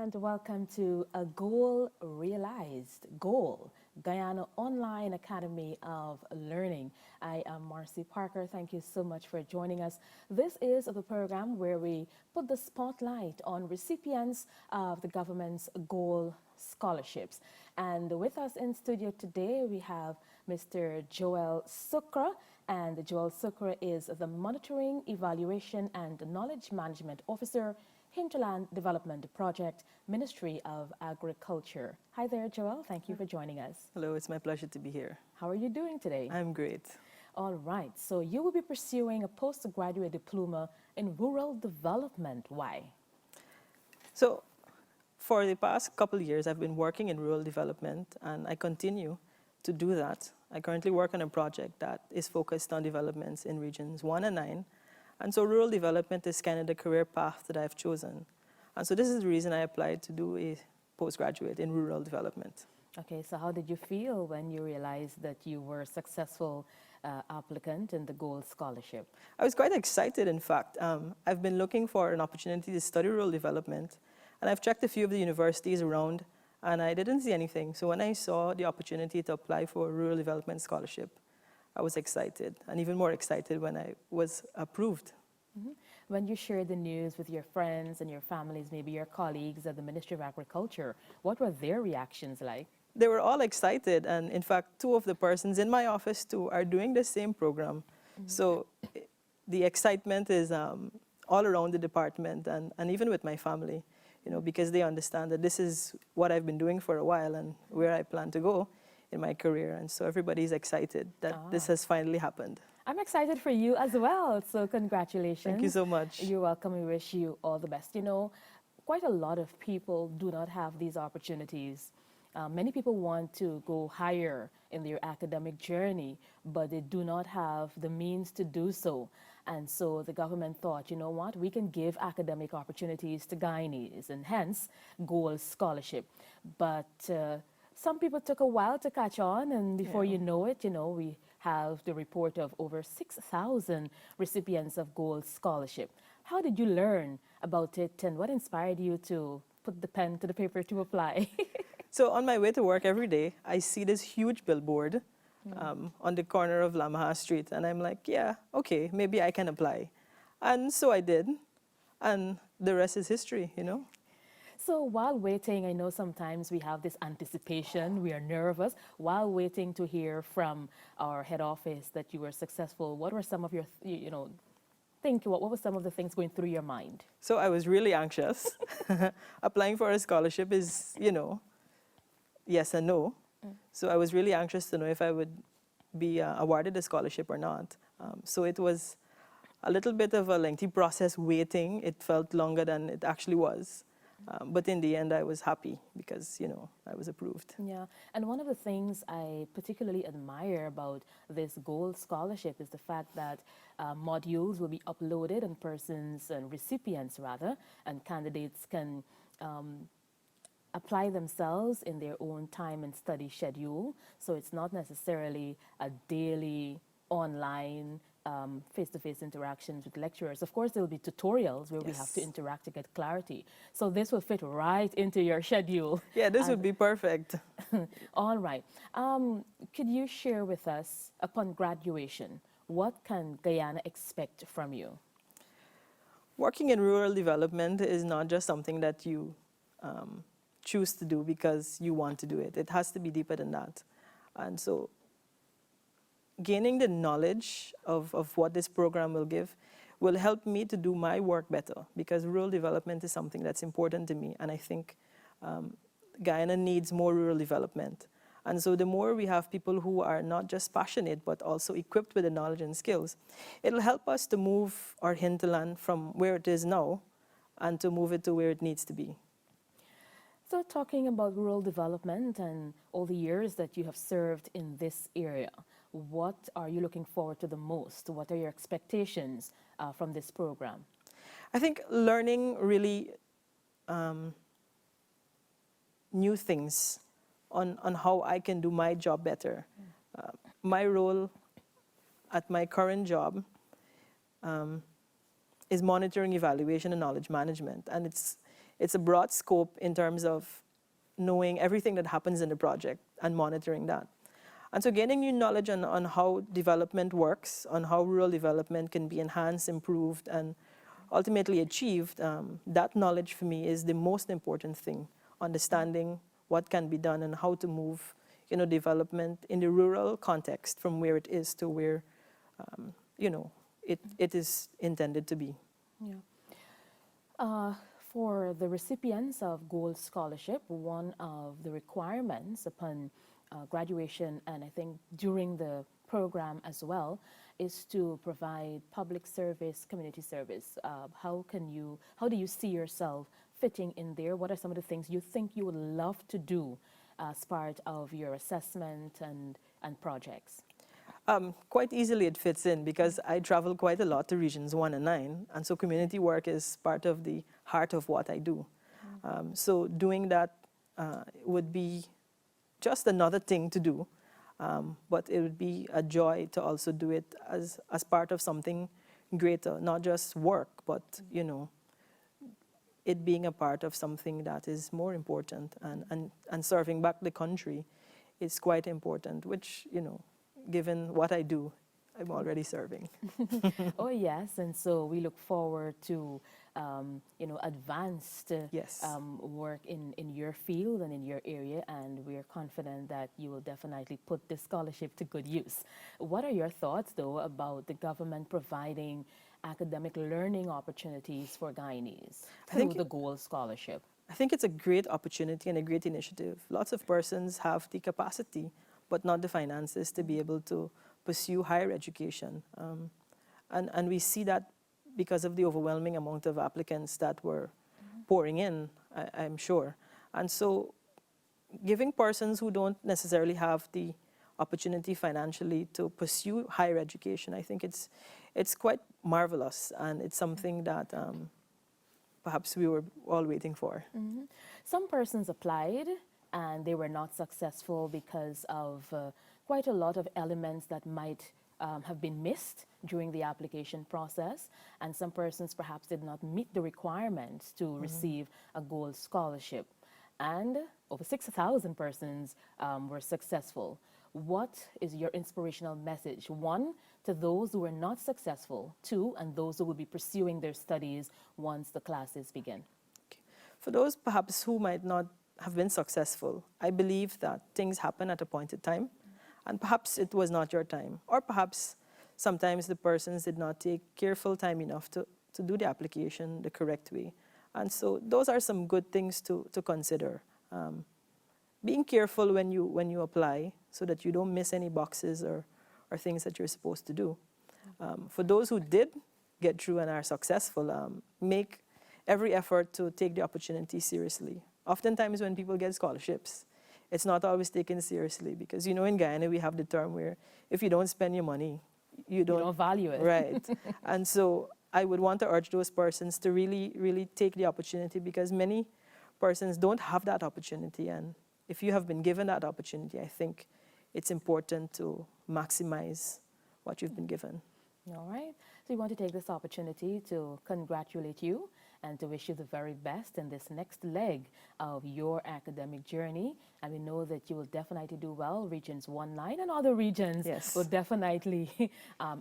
and welcome to A Goal Realized. Goal, Guyana Online Academy of Learning. I am Marcy Parker. Thank you so much for joining us. This is the program where we put the spotlight on recipients of the government's Goal scholarships. And with us in studio today, we have Mr. Joel Sukra. And Joel Sukra is the Monitoring, Evaluation and Knowledge Management Officer, Hinterland Development Project, Ministry of Agriculture. Hi there, Joel. Thank you for joining us. Hello, it's my pleasure to be here. How are you doing today? I'm great. All right. So you will be pursuing a postgraduate diploma in rural development. Why? So for the past couple of years, I've been working in rural development, and I continue to do that. I currently work on a project that is focused on developments in regions 1 and 9. And so rural development is kind of the career path that I've chosen. And so this is the reason I applied to do a postgraduate in rural development. Okay, so how did you feel when you realized that you were a successful applicant in the Gold Scholarship? I was quite excited, in fact. I've been looking for an opportunity to study rural development, and I've checked a few of the universities around, and I didn't see anything. So when I saw the opportunity to apply for a rural development scholarship, I was excited, and even more excited when I was approved. Mm-hmm. When you shared the news with your friends and your families, maybe your colleagues at the Ministry of Agriculture, what were their reactions like? They were all excited, and in fact, 2 of the persons in my office too are doing the same program. Mm-hmm. So the excitement is all around the department and even with my family, you know, because they understand that this is what I've been doing for a while and where I plan to go in my career. And so everybody's excited that this has finally happened. I'm excited for you as well. So congratulations. Thank you so much. You're welcome. We wish you all the best. You know, quite a lot of people do not have these opportunities. Many people want to go higher in their academic journey, but they do not have the means to do so. And so the government thought, you know what, we can give academic opportunities to Guyanese, and hence Gold Scholarship. But some people took a while to catch on, and before you know it, you know, we have the report of over 6,000 recipients of Gold Scholarship. How did you learn about it, and what inspired you to put the pen to the paper to apply? So on my way to work every day, I see this huge billboard on the corner of Lamaha Street, and I'm like, yeah, okay, maybe I can apply. And so I did, and the rest is history, you know. So while waiting, I know sometimes we have this anticipation, we are nervous. While waiting to hear from our head office that you were successful, what were some of your, what were some of the things going through your mind? So I was really anxious. Applying for a scholarship is, you know, yes and no. So I was really anxious to know if I would be awarded a scholarship or not. So it was a little bit of a lengthy process waiting. It felt longer than it actually was. But in the end, I was happy because, you know, I was approved. Yeah, and one of the things I particularly admire about this Gold Scholarship is the fact that modules will be uploaded and persons and recipients rather, and candidates can apply themselves in their own time and study schedule. So it's not necessarily a daily online face-to-face interactions with lecturers. Of course, there will be tutorials where we have to interact to get clarity. So this will fit right into your schedule. Yeah, this would be perfect. All right. Could you share with us, upon graduation, what can Guyana expect from you? Working in rural development is not just something that you choose to do because you want to do it. It has to be deeper than that. And so gaining the knowledge of what this program will give will help me to do my work better, because rural development is something that's important to me, and I think Guyana needs more rural development. And so the more we have people who are not just passionate but also equipped with the knowledge and skills, it'll help us to move our hinterland from where it is now and to move it to where it needs to be. So talking about rural development and all the years that you have served in this area, what are you looking forward to the most? What are your expectations from this program? I think learning really new things on how I can do my job better. My role at my current job is monitoring, evaluation, and knowledge management. And it's a broad scope in terms of knowing everything that happens in the project and monitoring that. And so gaining new knowledge on how development works, on how rural development can be enhanced, improved, and ultimately achieved, that knowledge for me is the most important thing, understanding what can be done and how to move development in the rural context from where it is to where it is intended to be. Yeah. For the recipients of Gold Scholarship, one of the requirements upon graduation, and I think during the program as well, is to provide public service, community service. How do you see yourself fitting in there? What are some of the things you think you would love to do as part of your assessment and projects? Quite easily it fits in because I travel quite a lot to regions 1 and 9, and so community work is part of the heart of what I do. So doing that would be just another thing to do, but it would be a joy to also do it as part of something greater, not just work, but it being a part of something that is more important, and serving back the country is quite important, which given what I do, I'm already serving. Oh yes, and so we look forward to advanced Yes. work in your field and in your area, and we are confident that you will definitely put this scholarship to good use. What are your thoughts, though, about the government providing academic learning opportunities for Guyanese through the Gold Scholarship? I think it's a great opportunity and a great initiative. Lots of persons have the capacity, but not the finances to be able to pursue higher education. And we see that because of the overwhelming amount of applicants that were pouring in, I'm sure. And so giving persons who don't necessarily have the opportunity financially to pursue higher education, I think it's quite marvelous, and it's something that perhaps we were all waiting for. Some persons applied and they were not successful because of quite a lot of elements that might have been missed during the application process, and some persons perhaps did not meet the requirements to receive a Gold Scholarship. And over 6,000 persons were successful. What is your inspirational message? One, to those who were not successful. Two, and those who will be pursuing their studies once the classes begin. Okay. For those perhaps who might not have been successful, I believe that things happen at a point in time, and perhaps it was not your time, or perhaps sometimes the persons did not take careful time enough to do the application the correct way. And so those are some good things to consider. Being careful when you apply so that you don't miss any boxes or things that you're supposed to do. For those who did get through and are successful, make every effort to take the opportunity seriously. Oftentimes when people get scholarships, it's not always taken seriously because, in Guyana we have the term where if you don't spend your money, you don't value it. Right. And so I would want to urge those persons to really, really take the opportunity, because many persons don't have that opportunity. And if you have been given that opportunity, I think it's important to maximize what you've been given. All right. So we want to take this opportunity to congratulate you and to wish you the very best in this next leg of your academic journey. And we know that you will definitely do well. Regions 1, 9, and other regions will definitely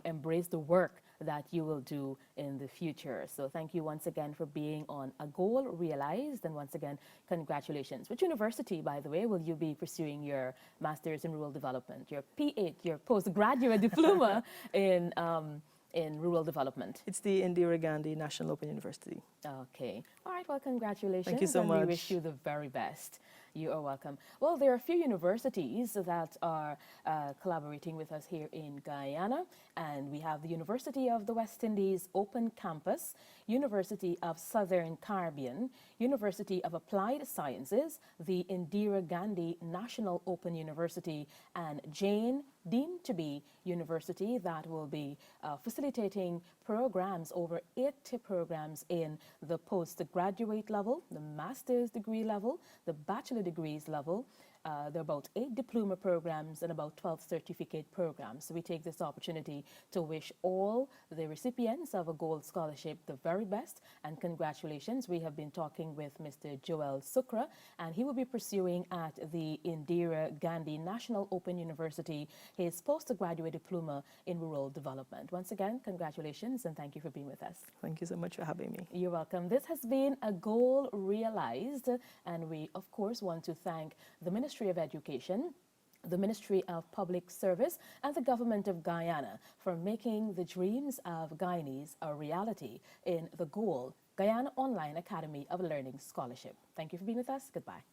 embrace the work that you will do in the future. So thank you once again for being on A Goal Realized, and once again, congratulations. Which university, by the way, will you be pursuing your Master's in Rural Development, your P8, your postgraduate diploma in rural development? It's the Indira Gandhi National Open University. Okay. All right, well, congratulations. Thank you so much. And we wish you the very best. You are welcome. Well, there are a few universities that are collaborating with us here in Guyana, and we have the University of the West Indies Open Campus, University of Southern Caribbean, University of Applied Sciences, the Indira Gandhi National Open University, and Jane deemed to be university that will be facilitating programs, over 80 programs in the postgraduate level, the master's degree level, the bachelor degrees level, There are about 8 diploma programs and about 12 certificate programs. So we take this opportunity to wish all the recipients of a gold scholarship the very best and congratulations. We have been talking with Mr. Joel Sukra, and he will be pursuing at the Indira Gandhi National Open University his postgraduate diploma in rural development. Once again, congratulations and thank you for being with us. Thank you so much for having me. You're welcome. This has been a goal realized, and we, of course, want to thank the Ministry of Education, the Ministry of Public Service, and the Government of Guyana for making the dreams of Guyanese a reality in the GOAL, Guyana Online Academy of Learning Scholarship. Thank you for being with us. Goodbye.